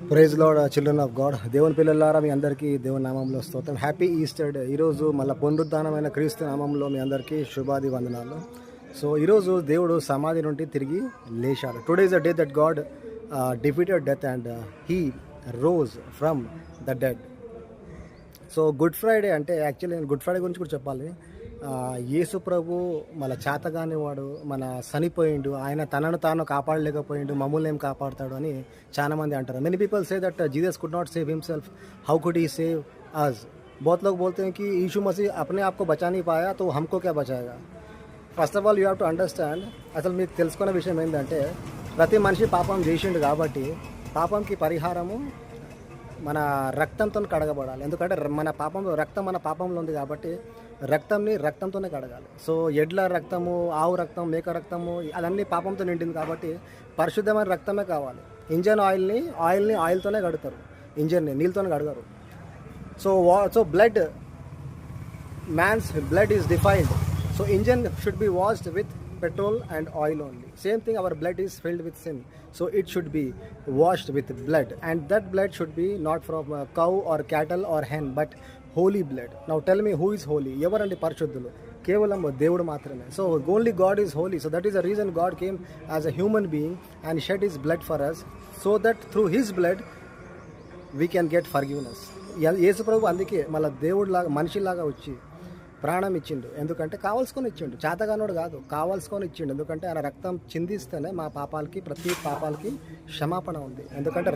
Praise Lord children of God. దేవుని పిల్లలారా మీ అందరికీ దేవుని నామంలో స్తోత్రం. Happy Easter day. ఈరోజు మళ్ళీ పునరుద్ధానమైన క్రీస్తు నామంలో మీ అందరికీ శుభాది వందనాలు. సో ఈరోజు దేవుడు సమాధి నుండి తిరిగి లేచాడు. Today is the day that God defeated death and he rose from the dead. So good Friday అంటే యాక్చువల్లీ నేను గుడ్ ఫ్రైడే గురించి కూడా చెప్పాలి. యేసు ప్రభు మన చేతగాని వాడు, మన చనిపోయిండు, ఆయన తనను తాను కాపాడలేకపోయిండు, మమ్మల్ని ఏం కాపాడుతాడు అని చాలామంది అంటారు. Many people say that Jesus could not save himself, how could he save us. बहुत लोग बोलते हैं कि यीशु मसीह अपने आप को बचा नहीं पाया तो हमको क्या बचाएगा. First of all you have to understand, అసలు మీకు తెలుసుకున్న విషయం ఏంటంటే ప్రతి మనిషి పాపం చేసిండు కాబట్టి పాపంకి పరిహారము మన రక్తంతో కడగబడాలి. ఎందుకంటే మన పాపంలో ఉంది కాబట్టి రక్తంతోనే కడగాలి. సో ఎడ్ల రక్తము, ఆవు రక్తం, మేక రక్తము అదన్నీ పాపంతో నిండింది కాబట్టి పరిశుద్ధమైన రక్తమే కావాలి. ఇంజన్ ఆయిల్ని ఆయిల్తోనే కడతారు, ఇంజన్ని నీళ్ళతోనే కడగరు. So blood, man's blood is defined. So engine should be washed with petrol and oil only. Same thing, our blood is filled with sin, so it should be washed with blood, and that blood should be not from a cow or cattle or hen but holy blood. Now tell me, who is holy? Evarandi parishuddulo? Kevalam దేవుడు మాత్రమే. So only God is holy. So that is the reason God came as a human being and shed his blood for us, so that through his blood we can get forgiveness. యేసు ప్రభు అందుకే మళ్ళీ దేవుడిలాగా మనిషిలాగా వచ్చి ప్రాణం ఇచ్చిండు. ఎందుకంటే కావాల్సుకొని ఇచ్చిండు, చేతగానోడు కాదు, కావాల్సుకొని ఇచ్చిండు. ఎందుకంటే ఆయన రక్తం చిందిస్తేనే మా పాపాలకి, ప్రతి పాపాలకి క్షమాపణ ఉంది. ఎందుకంటే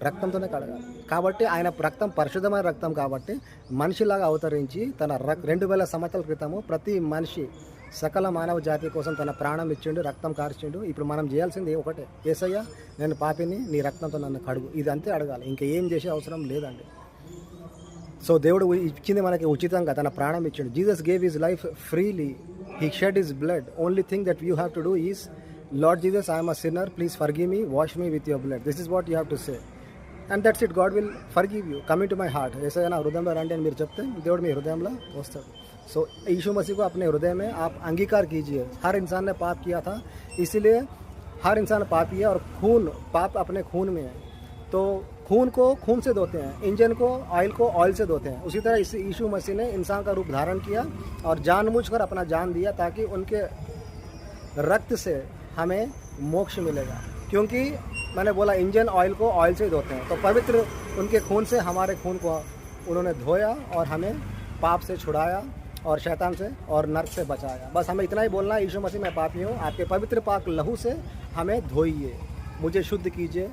రక్తంతోనే కడగాలి కాబట్టి ఆయన రక్తం పరిశుద్ధమైన రక్తం కాబట్టి మనిషిలాగా అవతరించి తన 2000 సంవత్సరాల క్రితము ప్రతి మనిషి, సకల మానవ జాతి కోసం తన ప్రాణం ఇచ్చిండు, రక్తం కార్చిండు. ఇప్పుడు మనం చేయాల్సింది ఒకటే, యేసయ్య నేను పాపిని, నీ రక్తంతో నన్ను కడుగు, ఇది అంతే అడగాలి. ఇంకా ఏం చేసే అవసరం లేదండి. సో దేవుడు ఇచ్చింది మనకి ఉచితంగా, తన ప్రాణం ఇచ్చిండు. Jesus gave his life freely, he shed his blood. Only thing that you have to do is, Lord Jesus, I'm a sinner, please forgive me, wash me with your blood. This is what you have to say, and that's it. God will forgive you. Coming to my heart. Yesayya నా హృదయంలో రండి అని మీరు చెప్తే దేవుడు మీ హృదయంలో వస్తాడు. So यीशु मसीह को अपने हृदय में आप अंगीकार कीजिए. हर इंसान ने पाप किया था, इसीलिए हर इंसान पापी है, और पाप अपने खून में है. तो खून को खून से धोते हैं, इंजन को ऑयल से धोते हैं. उसी तरह इस यीशु मसीह ने इंसान का रूप धारण किया और जानबूझकर अपना जान दिया, ताकि उनके रक्त से हमें मोक्ष मिलेगा. क्योंकि मैंने बोला इंजन ऑयल को ऑयल से धोते हैं, तो पवित्र उनके खून से हमारे खून को उन्होंने धोया और हमें पाप से छुड़ाया और शैतान से और नर्क से बचाया. बस हमें इतना ही बोलना है, यीशु मसीह मैं पापी हूँ, आपके पवित्र पाक लहू से हमें धोइए, मुझे शुद्ध कीजिए.